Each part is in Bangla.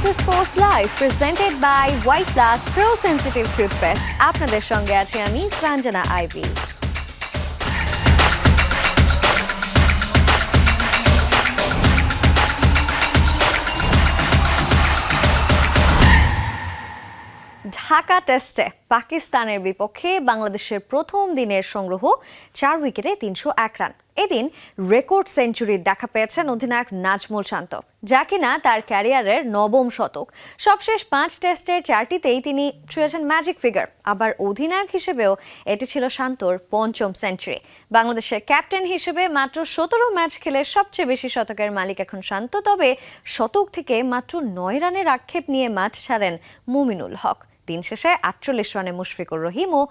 Two sports live presented by white plus pro sensitive toothpaste. আপনাদের সঙ্গে আছি আমি সঞ্জনা আইভি। ঢাকা টেস্টে পাকিস্তানের বিপক্ষে বাংলাদেশের প্রথম দিনের সংগ্রহ 4 উইকেটে 301 রান। এদিন রেকর্ড সেঞ্চুরির দেখা পেয়েছেন অধিনায়ক নাজমুল শান্ত, যা কিনা তার ক্যারিয়ারের নবম শতক। সবশেষ 5 টেস্টের 4টিতেই তিনি ছুঁয়েছেন ম্যাজিক ফিগার। আবার অধিনায়ক হিসেবেও এটি ছিল শান্তর পঞ্চম সেঞ্চুরি। বাংলাদেশের ক্যাপ্টেন হিসেবে মাত্র 17 ম্যাচ খেলে সবচেয়ে বেশি শতকের মালিক এখন শান্ত। তবে শতক থেকে মাত্র 9 রানের আক্ষেপ নিয়ে মাঠ ছাড়েন মুমিনুল হক। দিন শেষে 48 রানে মুশফিকুর রহিম ও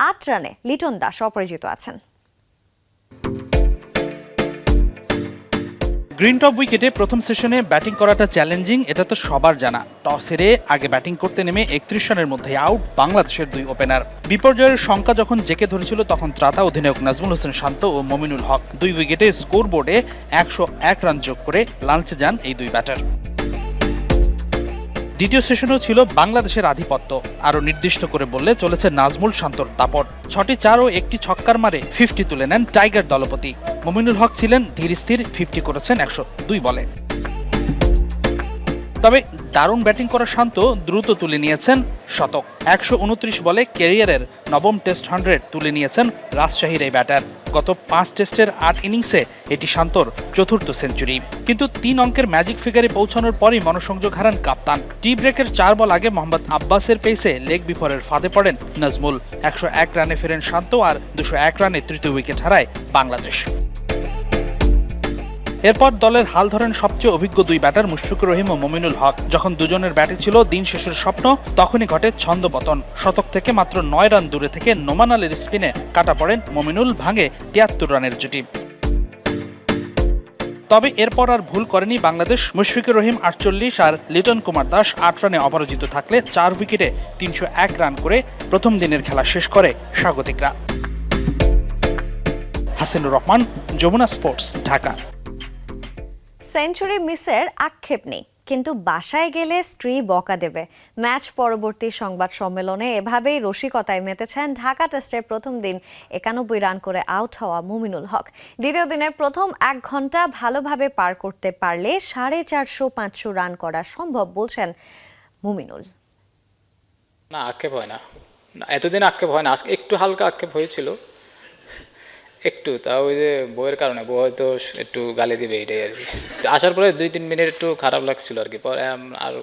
8 রানে লিটন দাস অপরাজিত আছেন। গ্রিন টপ উইকেটে প্রথম সেশনে ব্যাটিং করাটা চ্যালেঞ্জিং, এটা তো সবার জানা। টস হেরে আগে ব্যাটিং করতে নেমে 31 রানের মধ্যে আউট বাংলাদেশের 2 ওপেনার। বিপর্যয়ের শঙ্কা যখন জেকে ধরেছিল তখন ত্রাতা অধিনায়ক নাজমুল হোসেন শান্ত ও মমিনুল হক 2 উইকেটে স্কোর বোর্ডে 101 রান যোগ করে লাঞ্চে যান এই 2 ব্যাটার। দ্বিতীয় সেশনেও ছিল বাংলাদেশের আধিপত্য, আরও নির্দিষ্ট করে বললে চলেছে নাজমুল শান্তর দাপট। 6টি 4 ও 1টি ছক্কার মারে 50 তুলে নেন টাইগার দলপতি। মমিনুল হক ছিলেন ধীরস্থির, 50 করেছেন 102 বলে। তবে দারুণ ব্যাটিং করা শান্ত দ্রুত তুলে নিয়েছেন শতক। 129 বলে ক্যারিয়ারের নবম টেস্ট 100 তুলে নিয়েছেন রাজশাহীর এই ব্যাটার। গত 5 টেস্টের 8 ইনিংসে এটি শান্তর চতুর্থ সেঞ্চুরি। কিন্তু 3 অঙ্কের ম্যাজিক ফিগারে পৌঁছানোর পরই মনোসংযোগ হারান কাপ্তান। টি ব্রেকের 4 বল আগে মোহাম্মদ আব্বাসের পেসে লেগ বিফোরের ফাঁদে পড়েন নাজমুল। 101 রানে ফেরেন শান্ত, আর 201 রানে তৃতীয় উইকেট হারায় বাংলাদেশ। এরপর দলের হাল ধরেন সবচেয়ে অভিজ্ঞ 2 ব্যাটার মুশফিকুর রহিম ও মমিনুল হক। যখন দুজনের ব্যাটে ছিল দিন শেষের স্বপ্ন, তখনই ঘটে ছন্দপতন। শতক থেকে মাত্র 9 রান দূরে থেকে নোমান আলীর স্পিনে কাটা পড়েন মমিনুল, ভাঙে 73 রানের জুটি। তবে এরপর আর ভুল করেনি বাংলাদেশ। মুশফিকুর রহিম 48 আর লিটন কুমার দাস 8 রানে অপরাজিত থাকলে 4 উইকেটে 301 রান করে প্রথম দিনের খেলা শেষ করে স্বাগতিকরা। হাসিনুর রহমান, যমুনা স্পোর্টস, ঢাকা। সেঞ্চুরি মিসের আক্ষেপ নেই, কিন্তু বাসায় গেলে স্ত্রী বকা দেবে। ম্যাচ পরবর্তী সংবাদ সম্মেলনে এভাবেই রসিকতায় মেতেছেন ঢাকা টেস্টের প্রথম দিন 91 রান করে আউট হওয়া মুমিনুল হক। দ্বিতীয় দিনের প্রথম 1 ঘন্টা ভালোভাবে পার করতে পারলে 450-500 রান করা সম্ভব বলছেন মুমিনুল। না, আক্ষেপ হয় না, এতদিন আক্ষেপ হয় না। আজকে একটু হালকা আক্ষেপ হয়েছিল, একটু, তা ওই যে বইয়ের কারণে বই হয়তো একটু গালি দিবে, এটাই আর কি। আসার পরে 2-3 মিনিট একটু খারাপ লাগছিল আর কি। পরে আর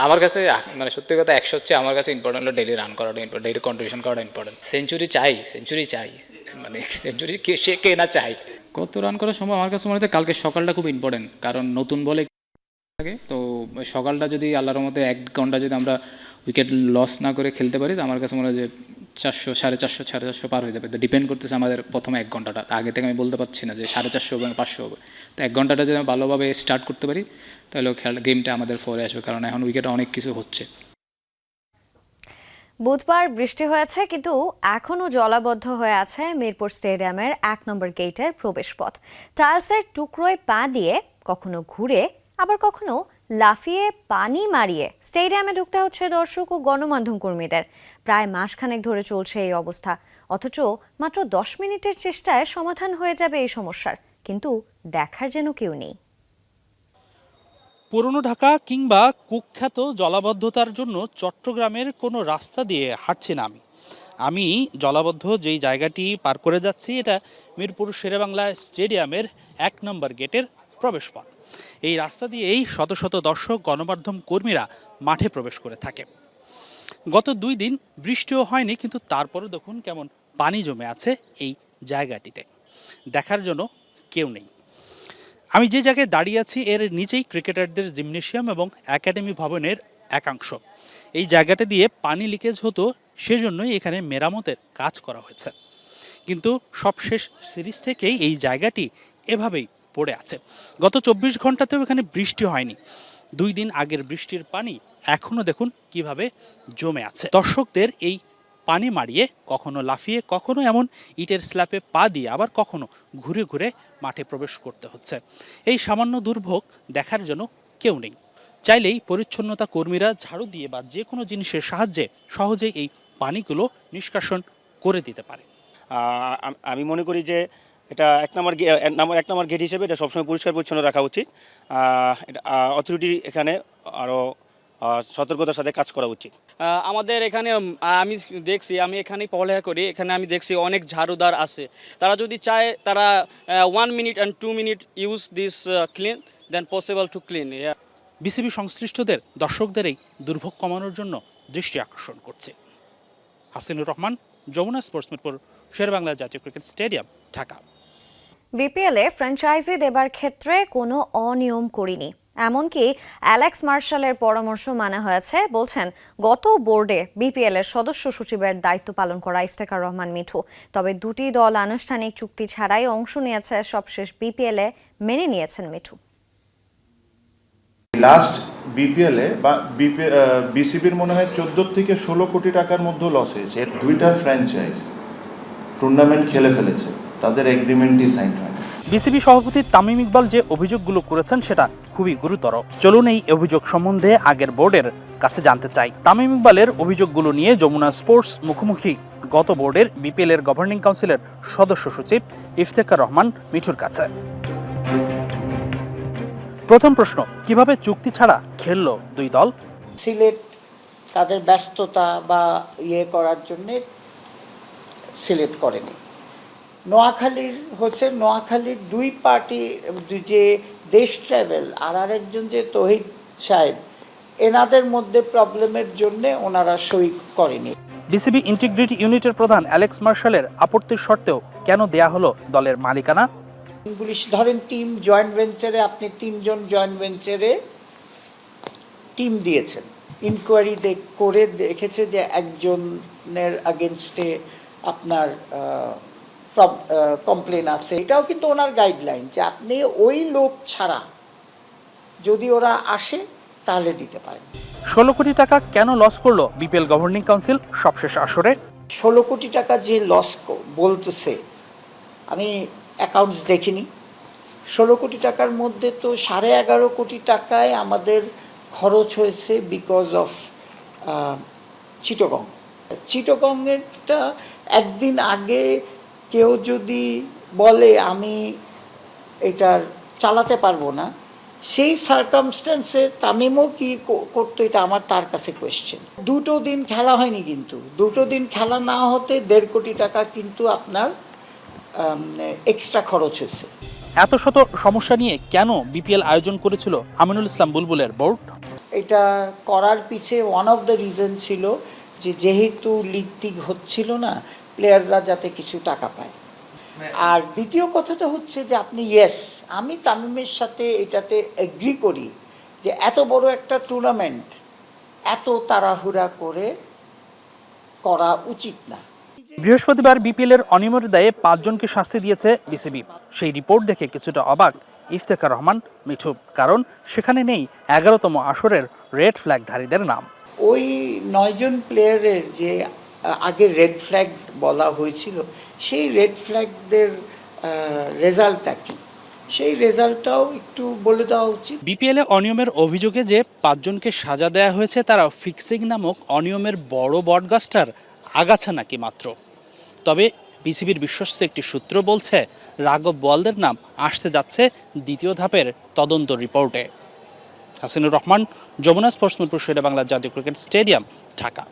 আমার কাছে মানে সত্যি কথা 100 হচ্ছে আমার কাছে ইম্পর্টেন্ট হলো ডেইলি রান করাটা ইম্পর্টেন্ট, ডেইলি কন্ট্রিবিউশন করাটা ইম্পর্টেন্ট। সেঞ্চুরি চাই, মানে সেঞ্চুরি কে না চাই। কত রান করা সম্ভব আমার কাছে মনে হয় কালকে সকালটা খুব ইম্পর্টেন্ট, কারণ নতুন বলে থাকে তো সকালটা যদি আল্লাহর রহমতে 1 ঘন্টা যদি আমরা উইকেট লস না করে খেলতে পারি, তো আমার কাছে মনে হয় যে 400, 450 পার হয়ে যাবে। তো ডিপেন্ড করতেছে আমাদের প্রথম 1 ঘন্টাটা। আগে থেকে আমি বলতে পারছি না যে 450 হবে 500 হবে। তো 1 ঘন্টাটা যদি আমরা ভালোভাবে স্টার্ট করতে পারি, তাহলে গেমটা আমাদের ফোরে আসবে, কারণ এখন উইকেটে অনেক কিছু হচ্ছে। বুধবার বৃষ্টি হয়েছে, কিন্তু এখনও জলাবদ্ধ হয়ে আছে মিরপুর স্টেডিয়ামের 1 নম্বর গেটের প্রবেশপথ। টাইলসের টুকরোয় পা দিয়ে কখনো ঘুরে আবার কখনো লাফিয়ে পানি মারিয়ে স্টেডিয়ামে ঢুকতে হচ্ছে দর্শক ও গণমাধ্যম কর্মীদের। প্রায় মাসখানেক ধরে চলছে এই অবস্থা, অথচ মাত্র 10 মিনিটের চেষ্টায় সমাধান হয়ে যাবে এই সমস্যার, কিন্তু দেখার যেন কেউ নেই। পুরনো ঢাকা কিংবা কুখ্যাত জলাবদ্ধতার জন্য চট্টগ্রামের কোনো রাস্তা দিয়ে হাঁটছি না আমি জলাবদ্ধ যেই জায়গাটি পার করে যাচ্ছি, এটা মিরপুর শেরেবাংলা স্টেডিয়ামের 1 নম্বর গেটের প্রবেশপথ। এই রাস্তা দিয়েই শত শত দর্শক, গণমাধ্যম কর্মীরা মাঠে প্রবেশ করে থাকে। গত 2 দিন বৃষ্টিও হয়নি, কিন্তু তারপরও দেখুন কেমন পানি জমে আছে এই জায়গাটিতে। দেখার জন্য কেউ নেই। আমি যে জায়গায় দাঁড়িয়ে আছি এর নিচেই ক্রিকেটারদের জিমনেশিয়াম এবং একাডেমি ভবনের একাংশ। এই জায়গাটা দিয়ে পানি লিকেজ হতো, সেজন্যই এখানে মেরামতের কাজ করা হয়েছে। কিন্তু সবশেষ সিরিজ থেকেই এই জায়গাটি এভাবেই পড়ে আছে। গত 24 ঘন্টাতেও এখানে বৃষ্টি হয়নি। 2 দিন আগের বৃষ্টির পানি এখনও দেখুন কিভাবে জমে আছে। দর্শকদের এই পানি মারিয়ে, কখনো লাফিয়ে, কখনো এমন ইটের স্ল্যাপে পা দিয়ে, আবার কখনো ঘুরে ঘুরে মাঠে প্রবেশ করতে হচ্ছে। এই সামান্য দুর্ভোগ দেখার জন্য কেউ নেই। চাইলেই পরিচ্ছন্নতা কর্মীরা ঝাড়ু দিয়ে বা যে কোনো জিনিসের সাহায্যে সহজেই এই পানিগুলো নিষ্কাশন করে দিতে পারে। আমি মনে করি যে এটা এক নম্বর গেট হিসেবে এটা সবসময় পরিষ্কার পরিচ্ছন্ন রাখা উচিত। অথরিটি এখানে আরও সতর্কতার সাথে কাজ করা উচিত। আমাদের এখানে আমি এখানেই পড়ালেখা করি, এখানে আমি দেখছি অনেক ঝাড়ুদার আছে। তারা যদি চায় তারা 1 minute and 2 minute use this clean then possible to clean. BCB সংশ্লিষ্টদের দর্শকদের এই দুর্ভোগ কমানোর জন্য দৃষ্টি আকর্ষণ করছে। হাসিনুর রহমান, যমুনা স্পোর্টস মিরপুর, শেরেবাংলা জাতীয় ক্রিকেট স্টেডিয়াম, ঢাকা। বিপিএলে ফ্র্যাঞ্চাইজি দেবার ক্ষেত্রে কোনো অনিয়ম করিনি, এমনকি অ্যালেক্স মার্শালের পরামর্শ মানা হয়েছে বলছেন গত বোর্ডে বিপিএল এর সদস্য সচিবের দায়িত্ব পালন করা ইফতেখার রহমান মিঠু। তবে দুটি দল আনুষ্ঠানিক চুক্তি ছাড়াই অংশ নিয়েছে, সবশেষ বিপিএলে মেনে নিয়েছেন মিঠু। লাস্ট বিপিএলে বা বিসিবির মনে হয় 14 থেকে 16 কোটি টাকার মধ্যে লস হয়েছে। দুইটা ফ্র্যাঞ্চাইজ টুর্নামেন্ট খেলে ফেলেছে, তাদের এগ্রিমেন্টই সাইন হয়। বিসিবি সভাপতি তামিম ইকবাল যে অভিযোগগুলো করেছেন সেটা খুবই গুরুতর। চলুন এই অভিযোগ সম্বন্ধে আগের বোর্ডের কাছে জানতে চাই। তামিম ইকবালের অভিযোগগুলো নিয়ে যমুনা স্পোর্টস মুখোমুখি গত বোর্ডের বিপিএল এর গভর্নিং কাউন্সিলের সদস্য সচিব ইফতেখার রহমান মিঠুর কাছে। প্রথম প্রশ্ন, কিভাবে চুক্তি ছাড়া খেললো দুই দল? সিলেট তাদের ব্যস্ততা বা করার জন্যে সিলেক্ট করেনি। নোয়াখালীর দুই পার্টি যে দেশ ট্রাভেল আর আরেকজন যে তৌহিদ সাহেব, এনাদের মধ্যে প্রবলেমের জন্য ওনারা সই করেনি। বিসিবি ইন্টিগ্রিটি ইউনিটের প্রধান অ্যালেক্স মার্শালের আপত্তির সত্ত্বেও কেন দেয়া হলো দলের মালিকানা? ধরেন টিম জয়েন্ট ভেঞ্চারে, আপনি 3 জন জয়েন্ট ভেঞ্চারে টিম দিয়েছেন, ইনকোয়ারি করে দেখেছে যে একজনের আগেনস্টে আপনার কমপ্লেন আছে। এটাও কিন্তু ওনার গাইডলাইন যে আপনি ওই লোক ছাড়া যদি ওরা আসে তাহলে দিতে পারেন। 16 কোটি টাকা কেন লস করলো বিপিএল গভর্নিং কাউন্সিল সবশেষ আসরে? 16 কোটি টাকা যে লস বলতেছে, আমি অ্যাকাউন্টস দেখিনি। 16 কোটি টাকার মধ্যে তো 11.5 কোটি টাকায় আমাদের খরচ হয়েছে বিকজ অফ চিটগংয়েরটা একদিন আগে কেউ যদি বলে আমি এটার চালাতে পারবো না, সেই সার্কামস্ট্যান্সে তামিমও কি করতো, এটা আমার তার কাছে কোয়েশ্চেন। 2 দিন খেলা হয়নি, কিন্তু 2 দিন খেলা না হতে 1.5 কোটি টাকা কিন্তু আপনার এক্সট্রা খরচ হয়েছে। এত শত সমস্যা নিয়ে কেন বিপিএল আয়োজন করেছিল আমিনুল ইসলাম বুলবুলের বোর্ড? এটা করার পিছে ওয়ান অফ দ্য রিজন ছিল যে যেহেতু লিগ টিগ হচ্ছিল না, প্লেয়াররা যাতে কিছু টাকা পায়। আর দ্বিতীয় কথাটা হচ্ছে যে আমি তামিমের সাথে এটাতে এগ্রি করি যে এত বড় একটা টুর্নামেন্ট এত তাড়াহুড়া করে করা উচিত না। বৃহস্পতিবার বিপিএল এর অনিয়মের দায়ে 5 জনকে শাস্তি দিয়েছে বিসিবি। সেই রিপোর্ট দেখে কিছুটা অবাক ইফতেখার রহমান মিঠু, কারণ সেখানে নেই 11তম আসরের রেড ফ্ল্যাগধারীদের নাম। ওই 9 জন প্লেয়ারের যে আগে রেড ফ্ল্যাগ বলা হয়েছিল, সেই রেড ফ্ল্যাগদের রেজাল্টটা কি, সেই রেজাল্টটাও একটু বলে দেওয়া উচিত। বিপিএল এ অনিয়মের অভিযোগে যে 5 জনকে সাজা দেয়া হয়েছে তারা ফিক্সিং নামক অনিয়মের বড় বটগাছটার আগাছা নাকি মাত্র। তবে বিসিবির বিশ্বস্ত একটি সূত্র বলছে রাঘব বোয়ালদের নাম আসতে যাচ্ছে দ্বিতীয় ধাপের তদন্ত রিপোর্টে। হাসিনুর রহমান, যমুনা স্পোর্টস মিরপুর, শেরেবাংলা জাতীয় ক্রিকেট স্টেডিয়াম, ঢাকা।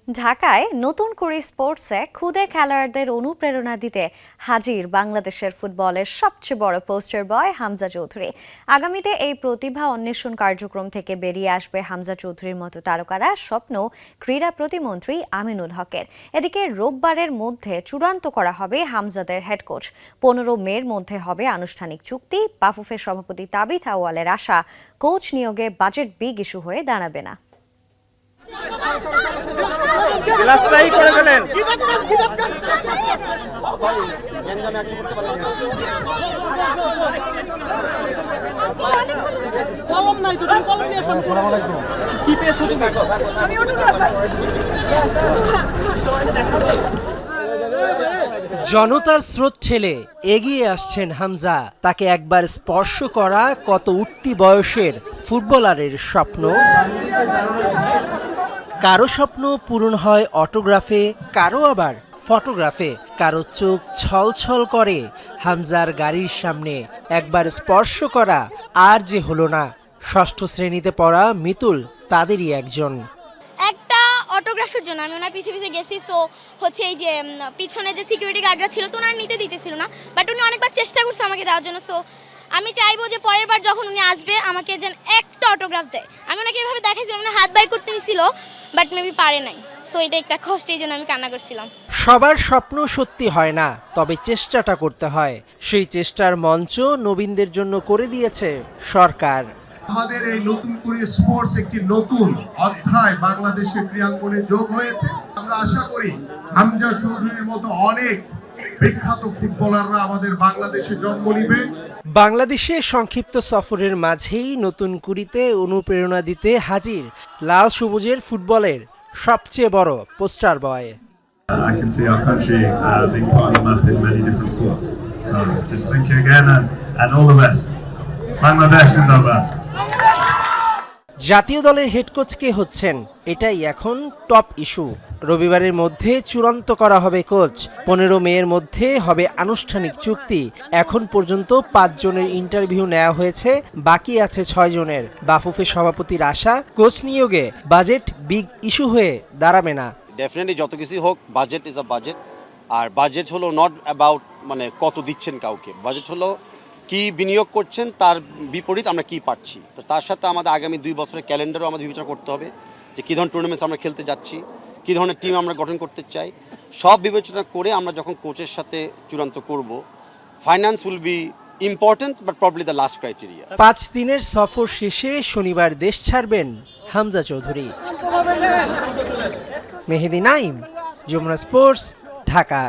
ঢাকায় নতুন করে স্পোর্টসে খুদে খেলোয়াড়দের অনুপ্রেরণা দিতে হাজির বাংলাদেশের ফুটবলের সবচেয়ে বড় পোস্টার বয় হামজা চৌধুরী। আগামীতে এই প্রতিভা অন্বেষণ কার্যক্রম থেকে বেরিয়ে আসবে হামজা চৌধুরীর মতো তারকারা, স্বপ্ন ক্রীড়া প্রতিমন্ত্রী আমিনুল হকের। এদিকে রোববারের মধ্যে চূড়ান্ত করা হবে হামজাদের হেড কোচ। 15 মের মধ্যে হবে আনুষ্ঠানিক চুক্তি। বাফুফের সভাপতি তাবিথ আউয়ালের আশা, কোচ নিয়োগে বাজেট বিগ ইস্যু হয়ে দাঁড়াবে না। কলম নাই তো, কলম নিয়ে আসুন। কি পেয়েছো তুমি? জনতার স্রোত ঠেলে এগিয়ে আসছেন হামজা। তাকে একবার স্পর্শ করা কত উঠতি বয়সের ফুটবলারের স্বপ্ন। কারো স্বপ্ন পূরণ হয় অটোগ্রাফে, কারো আবার ফটোগ্রাফে, কারো চোখ ছলছল করে হামজার গাড়ির সামনে। একবার স্পর্শ করা আর যে হলো না। ষষ্ঠ শ্রেণীতে পড়া মিতুল তাদেরই একজন। একটা অটোগ্রাফের জন্য আমি ওনার পিছে পিছে গেছি। সো হচ্ছে এই যে পিছনে যে সিকিউরিটি গার্ডরা ছিল তো ওনার নিতে দিতেছিল না, বাট উনি অনেকবার চেষ্টা করছে আমাকে দেওয়ার জন্য। সো আমি চাইবো যে পরের বার যখন উনি আসবে আমাকে যেন একটা অটোগ্রাফ দেয়। আমি ওনাকে এভাবে দেখাইছি, মানে হাত বাইর করতে নিছিল, বাট মেবি পারে নাই। সো এটা একটা কষ্ট, এই জন্য আমি কান্না করছিলাম। সবার স্বপ্ন সত্যি হয় না, তবে চেষ্টাটা করতে হয়। সেই চেষ্টার মঞ্চ নবীনদের জন্য করে দিয়েছে সরকার। আমাদের এই নতুন করে স্পোর্টস একটি নতুন অধ্যায় বাংলাদেশের ক্রীড়াঙ্গনে যোগ হয়েছে। আমরা আশা করি হামজা চৌধুরীর মতো অনেক বিখ্যাত ফুটবলাররা আমাদের বাংলাদেশে জন্ম নিবে। বাংলাদেশে সংক্ষিপ্ত সফরের মাঝেই নতুন কুড়িতে অনুপ্রেরণা দিতে হাজির লাল সবুজের ফুটবলের সবচেয়ে বড় poster boy. I can see our country being part of the map in many different sports. So just thank you again and all the best. Bangladesh zindabad. জাতীয় দলের হেড কোচ কে হচ্ছেন, এটাই এখন টপ ইস্যু। রবিবারের মধ্যে চূড়ান্ত করা হবে কোচ। 15 মের মধ্যে হবে আনুষ্ঠানিক চুক্তি। এখন পর্যন্ত 5 জনের ইন্টারভিউ নেওয়া হয়েছে, বাকি আছে 6 জনের। বাফুফে সভাপতির আশা কোচ নিয়োগে বাজেট বিগ ইস্যু হয়ে দাঁড়াবে না। ডেফিনেটলি যত কিছুই হোক, বাজেট ইজ আ বাজেট। আর বাজেট হলো নট অ্যাবাউট মানে কত দিচ্ছেন কাউকে, বাজেট হলো কি বিনিয়োগ করছেন তার বিপরীত আমরা কি পাচ্ছি। তো তার সাথে আমাদের আগামী 2 বছরের ক্যালেন্ডারও আমাদের বিবেচনা করতে হবে যে কী ধরনের টুর্নামেন্টস আমরা খেলতে যাচ্ছি, কী ধরনের টিম আমরা গঠন করতে চাই। সব বিবেচনা করে আমরা যখন কোচের সাথে চূড়ান্ত করব, finance will be important but probably the last criteria. 5 দিনের সফর শেষে শনিবার দেশ ছাড়বেন হামজা চৌধুরী। মেহেদি নাইম, যমুনা স্পোর্টস, ঢাকা।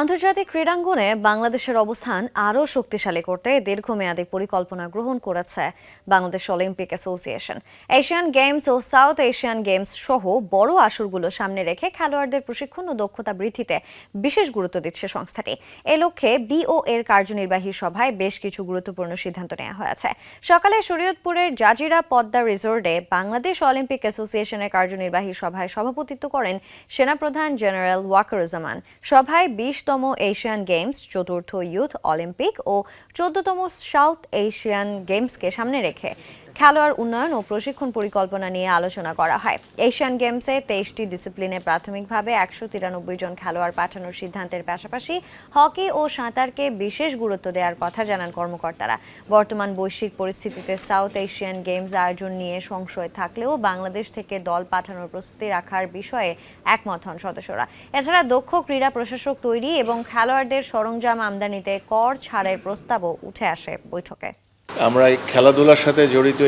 আন্তর্জাতিক ক্রীড়াঙ্গনে বাংলাদেশের অবস্থান আরও শক্তিশালী করতে দীর্ঘমেয়াদী পরিকল্পনা গ্রহণ করেছে Bangladesh Olympic Association. Asian Games ও সাউথ এশিয়ান গেমস সহ বড় আসরগুলো সামনে রেখে খেলোয়াড়দের প্রশিক্ষণ ও দক্ষতা বৃদ্ধিতে বিশেষ গুরুত্ব দিচ্ছে সংস্থাটি। এ লক্ষ্যে বিও এর কার্যনির্বাহী সভায় বেশ কিছু গুরুত্বপূর্ণ সিদ্ধান্ত নেওয়া হয়েছে। সকালে শরীয়তপুরের জাজিরা পদ্মা রিসোর্টে বাংলাদেশ অলিম্পিক অ্যাসোসিয়েশনের কার্যনির্বাহী সভায় সভাপতিত্ব করেন সেনাপ্রধান জেনারেল ওয়াকারুজ্জামান। সভায় 20তম এশিয়ান গেমস, 4র্থ ইউথ অলিম্পিক ও 14তম সাউথ এশিয়ান গেমসকে সামনে রেখে খেলোয়াড় উন্নয়ন ও প্রশিক্ষণ পরিকল্পনা নিয়ে আলোচনা করা হয়। এশিয়ান গেমসে 23টি ডিসিপ্লিনে প্রাথমিকভাবে 193 জন খেলোয়াড় পাঠানোর সিদ্ধান্তের পাশাপাশি হকি ও সাঁতারকে বিশেষ গুরুত্ব দেওয়ার কথা জানান কর্মকর্তারা। বর্তমান বৈশ্বিক পরিস্থিতিতে সাউথ এশিয়ান গেমস আয়োজন নিয়ে সংশয় থাকলেও বাংলাদেশ থেকে দল পাঠানোর প্রস্তুতি রাখার বিষয়ে একমত হন সদস্যরা। এছাড়া দক্ষ ক্রীড়া প্রশাসক তৈরি এবং খেলোয়াড়দের সরঞ্জাম আমদানিতে কর ছাড়ের প্রস্তাবও উঠে আসে বৈঠকে। আমরা এই খেলাধুলার সাথে জড়িত,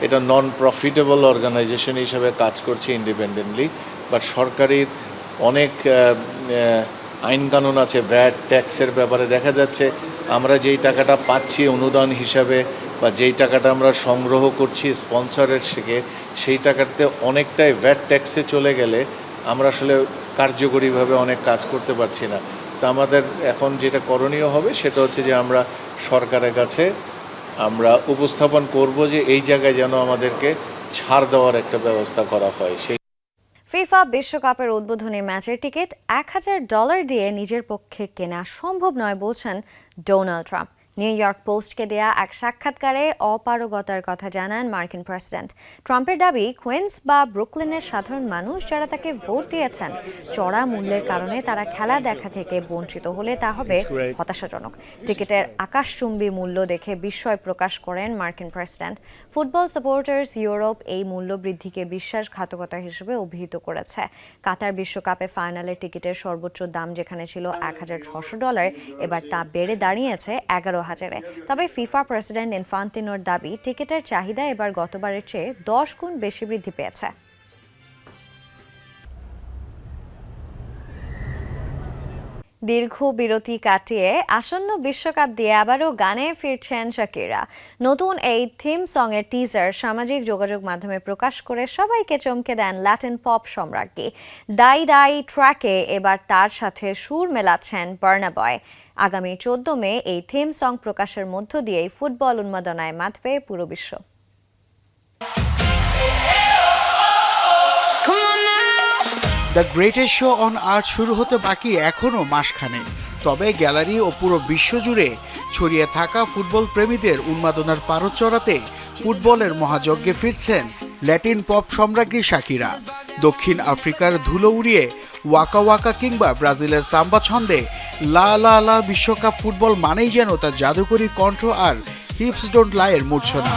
এটা নন প্রফিটেবল অর্গানাইজেশন হিসেবে কাজ করছে ইন্ডিপেন্ডেন্টলি, বাট সরকারের অনেক আইনকানুন আছে ভ্যাট ট্যাক্সের ব্যাপারে। দেখা যাচ্ছে আমরা যেই টাকাটা পাচ্ছি অনুদান হিসাবে বা যেই টাকাটা আমরা সংগ্রহ করছি স্পন্সরের থেকে, সেই টাকাতে অনেকটাই ভ্যাট ট্যাক্সে চলে গেলে আমরা আসলে কার্যকরীভাবে অনেক কাজ করতে পারছি না। তো আমাদের এখন যেটা করণীয় হবে সেটা হচ্ছে যে আমরা সরকারের কাছে আমরা উপস্থাপন করব যে এই জায়গায় যেন আমাদেরকে ছাড় দেওয়ার একটা ব্যবস্থা করা হয়। সেই ফিফা বিশ্বকাপের উদ্বোধনী ম্যাচের টিকিট $1000 দিয়ে নিজের পক্ষে কেনা সম্ভব নয় বলছেন ডোনাল্ড ট্রাম্প। নিউ ইয়র্ক পোস্টকে দেয়া এক সাক্ষাৎকারে অপারগতার কথা জানান মার্কিন প্রেসিডেন্ট। ট্রাম্পের দাবি, কুইন্স বা ব্রুকলিনের সাধারণ মানুষ যারা তাকে ভোট দিয়েছেন, চড়া মূল্যের কারণে তারা খেলা দেখা থেকে বঞ্চিত হলে তা হবে হতাশাজনক। টিকিটের আকাশচুম্বী মূল্য দেখে বিস্ময় প্রকাশ করেন মার্কিন প্রেসিডেন্ট। ফুটবল সাপোর্টার্স ইউরোপ এই মূল্য বৃদ্ধিকে বিশ্বাসঘাতকতা হিসেবে অভিহিত করেছে। কাতার বিশ্বকাপে ফাইনালের টিকিটের সর্বোচ্চ দাম যেখানে ছিল $1600, এবার তা বেড়ে দাঁড়িয়েছে 11,000। তবে ফিফা প্রেসিডেন্ট ইনফান্তিনোর দাবি, টিকিটের চাহিদা এবার গতবারের চেয়ে 10 গুণ বেশি বৃদ্ধি পেয়েছে। দীর্ঘ বিরতি কাটিয়ে আসন্ন বিশ্বকাপ দিয়ে আবারও গানে ফিরছেন শাকিরা। নতুন এই থিম সঙের টিজার সামাজিক যোগাযোগ মাধ্যমে প্রকাশ করে সবাইকে চমকে দেন ল্যাটিন পপ সম্রাজ্ঞী। দাই দাই ট্র্যাকে এবার তার সাথে সুর মেলাচ্ছেন বার্না বয়। আগামী 14 মে এই থিম সং প্রকাশের মধ্য দিয়েই ফুটবল উন্মাদনায় মাতবে পুরো বিশ্ব। The greatest show on earth শুরু হতে বাকি এখনও মাসখানেক, তবে গ্যালারি ও পুরো বিশ্বজুড়ে ছড়িয়ে থাকা ফুটবল প্রেমীদের উন্মাদনার পারদ চড়াতে ফুটবলের মহাযজ্ঞে ফিরছেন ল্যাটিন পপ সম্রাজ্ঞী শাকিরা। দক্ষিণ আফ্রিকার ধুলো উড়িয়ে ওয়াকা ওয়াকা কিংবা ব্রাজিলের সাম্বা ছন্দে লা লা লা বিশ্বকাপ ফুটবল মানেই যেন তার জাদুকরী কণ্ঠ আর হিপস ডোন্ট লাইয়ের মূর্ছনা।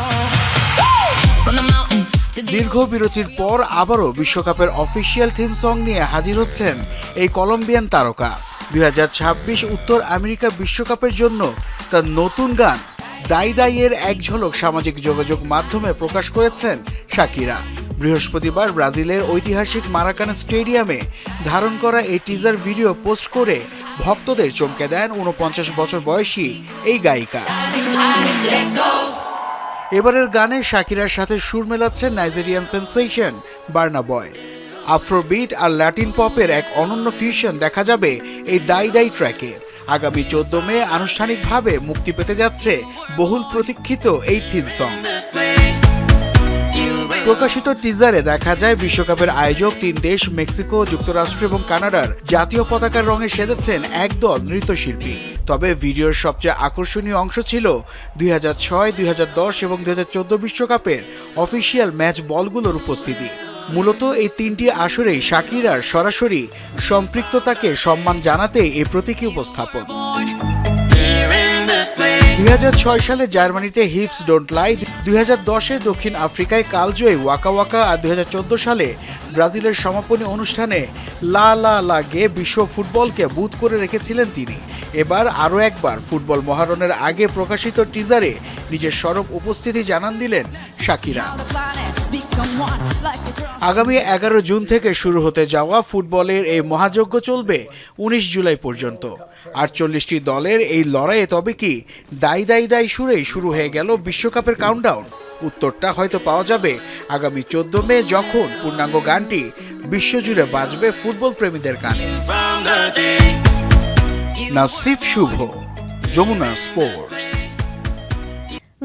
দীর্ঘ বিরতির পর আবারও বিশ্বকাপের অফিসিয়াল থিম সং নিয়ে হাজির হচ্ছেন এই কলম্বিয়ান তারকা। 2026 উত্তর আমেরিকা বিশ্বকাপের জন্য তার নতুন গান দাই দাই এর এক ঝলক সামাজিক যোগাযোগ মাধ্যমে প্রকাশ করেছেন শাকিরা। বৃহস্পতিবার ব্রাজিলের ঐতিহাসিক মারাকানা স্টেডিয়ামে ধারণ করা এই টিজার ভিডিও পোস্ট করে ভক্তদের চমকে দেন 49 বছর বয়সী এই গায়িকা। এবারের গানে শাকিরার সাথে সুর মেলাচ্ছেন নাইজেরিয়ান সেন্সেশন বার্না বয়। আফ্রোবিট আর ল্যাটিন পপের এক অনন্য ফিউশন দেখা যাবে এই দাই দাই ট্র্যাকে। আগামী 14 মে আনুষ্ঠানিকভাবে মুক্তি পেতে যাচ্ছে বহুল প্রতীক্ষিত এই থিম সং। প্রকাশিত টিজারে দেখা যায় বিশ্বকাপের আয়োজক 3 দেশ মেক্সিকো, যুক্তরাষ্ট্র এবং কানাডার জাতীয় পতাকার রঙে সেজেছেন একদল নৃত্যশিল্পী। তবে ভিডিওর সবচেয়ে আকর্ষণীয় অংশ ছিল 2006, 2010 এবং 2014 বিশ্বকাপের অফিসিয়াল ম্যাচ বলগুলোর উপস্থিতি। মূলত এই 3টি আসরেই শাকিরার সরাসরি সম্পৃক্ততাকে সম্মান জানাতে এই প্রতীকী উপস্থাপন। 2006 সালে জার্মানিতে হিপস ডোন্ট লাই, 2010-এ দক্ষিণ আফ্রিকায় কালজয়ী ওয়াকা ওয়াকা আর 2014 সালে ব্রাজিলের সমাপনী অনুষ্ঠানে লা লা লা গে বিশ্ব ফুটবলকে বুঁদ করে রেখেছিলেন তিনি। এবার আরও একবার ফুটবল মহারণের আগে প্রকাশিত টিজারে নিজের সরব উপস্থিতি জানান দিলেন শাকিরা। আগামী 11 জুন থেকে শুরু হতে যাওয়া ফুটবলের এই মহাযজ্ঞ চলবে 19 জুলাই পর্যন্ত। 48টি দলের এই লড়াইয়ে তবে কি দাই দাই দাই সুরেই শুরু হয়ে গেল বিশ্বকাপের কাউন্টডাউন? উত্তরটা হয়তো পাওয়া যাবে আগামী 14 মে, যখন পূর্ণাঙ্গ গানটি বিশ্বজুড়ে বাজবে ফুটবল প্রেমীদের কানে। নাসিফ শুভ, যমুনা স্পোর্টস।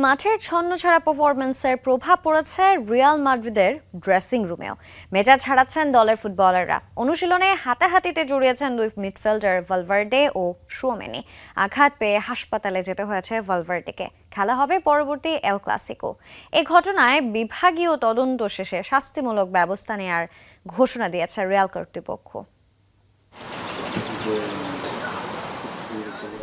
মাঠের ছন্নছাড়া পারফরম্যান্সের প্রভাব পড়েছে রিয়াল মাদ্রিদের ড্রেসিং রুমেও। মেজাজ হারাচ্ছেন দলের ফুটবলাররা। অনুশীলনে হাতাহাতিতে জড়িয়েছেন দুই মিডফিল্ডার ভালভার্দে ও শুয়ামেনি। আঘাত পেয়ে হাসপাতালে যেতে হয়েছে ভালভার্দেকে। খেলা হবে পরবর্তী এল ক্লাসিকো। এই ঘটনায় বিভাগীয় তদন্ত শেষে শাস্তিমূলক ব্যবস্থা নেওয়ার ঘোষণা দিয়েছে রিয়াল কর্তৃপক্ষ।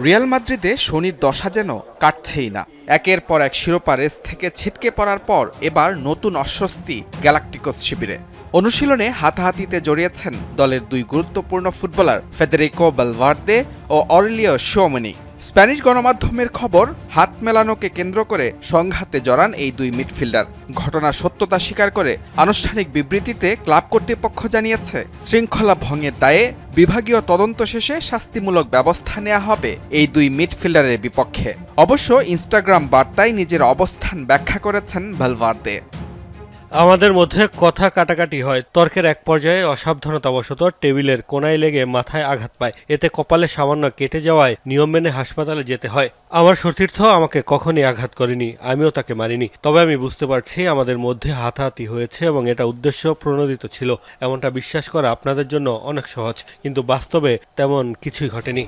রিয়াল মাদ্রিদে শনির দশা যেন কাটছেই না। একের পর এক শিরোপা রেস থেকে ছিটকে পড়ার পর এবার নতুন অস্বস্তি গ্যালাক্টিকোস শিবিরে। অনুশীলনে হাতাহাতিতে জড়িয়েছেন দলের দুই গুরুত্বপূর্ণ ফুটবলার ফেদেরিকো ভালভার্দে ও অরেলিও শুয়ামেনি। স্প্যানিশ গণমাধ্যমের খবর, হাত মেলানোকে কেন্দ্র করে সংঘাতে জড়ান এই দুই মিডফিল্ডার। ঘটনার সত্যতা স্বীকার করে আনুষ্ঠানিক বিবৃতিতে ক্লাব কর্তৃপক্ষ জানিয়েছে, শৃঙ্খলা ভঙ্গের দায়ে বিভাগীয় তদন্ত শেষে শাস্তিমূলক ব্যবস্থা নেওয়া হবে এই দুই মিডফিল্ডারের বিপক্ষে। অবশ্য ইনস্টাগ্রাম বার্তায় নিজের অবস্থান ব্যাখ্যা করেছেন ভালভার্দে। আমাদের মধ্যে কথা কাটাকাটি হয়। তর্কের এক পর্যায়ে অসাবধানতাবশত টেবিলের কোনায় লেগে মাথায় আঘাত পায়। এতে কপালে সামান্য কেটে যাওয়ায় নিয়ম মেনে হাসপাতালে যেতে হয়। আমার সতীর্থ আমাকে কখনই আঘাত করেনি, আমিও তাকে মারিনি। তবে আমি বুঝতে পারছি আমাদের মধ্যে হাতাহাতি হয়েছে এবং এটা উদ্দেশ্য প্রণোদিত ছিল। এমনটা বিশ্বাস করা আপনাদের জন্য অনেক সহজ, কিন্তু বাস্তবে তেমন কিছুই ঘটেনি।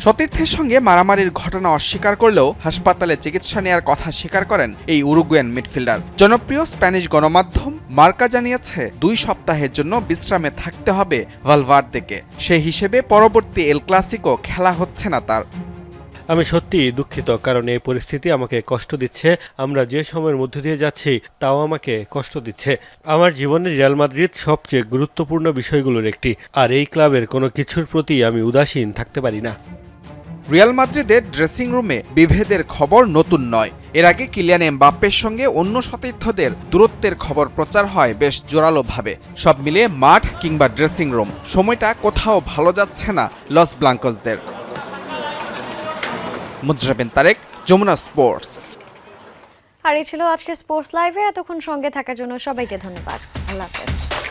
সতীর্থের সঙ্গে মারামারির ঘটনা অস্বীকার করলেও হাসপাতালে চিকিৎসা নেওয়ার কথা স্বীকার করেন এই উরুগুয়ান মিডফিল্ডার। জনপ্রিয় স্প্যানিশ গণমাধ্যম মার্কা জানিয়েছে 2 সপ্তাহের জন্য বিশ্রামে থাকতে হবে ভালভার্দেকে। সেই হিসেবে পরবর্তী এল ক্লাসিকো খেলা হচ্ছে না তার। আমি সত্যি দুঃখিত, কারণ এই পরিস্থিতি আমাকে কষ্ট দিচ্ছে। আমরা যে সময়ের মধ্যে দিয়ে যাচ্ছি তাও আমাকে কষ্ট দিচ্ছে। আমার জীবনে রিয়াল মাদ্রিদ সবচেয়ে গুরুত্বপূর্ণ বিষয়গুলোর একটি, আর এই ক্লাবের কোনো কিছুর প্রতি আমি উদাসীন থাকতে পারি না। রিয়াল মাদ্রিদের ড্রেসিং রুমে বিভেদের খবর নতুন নয়। এর আগে কিলিয়ান এমবাপ্পের সঙ্গে অন্য সতীর্থদের দূরত্বের খবর প্রচার হয় বেশ জোরালোভাবে। সব মিলিয়ে মাঠ কিংবা ড্রেসিং রুম, সময়টা কোথাও ভালো যাচ্ছে না লস ব্লাঙ্কোসদের। মুজরাবিন তারেক, যমুনা স্পোর্টস। আর এই ছিল আজকের স্পোর্টস লাইভে। এতক্ষণ সঙ্গে থাকার জন্য সবাইকে ধন্যবাদ। আল্লাহ হাফেজ।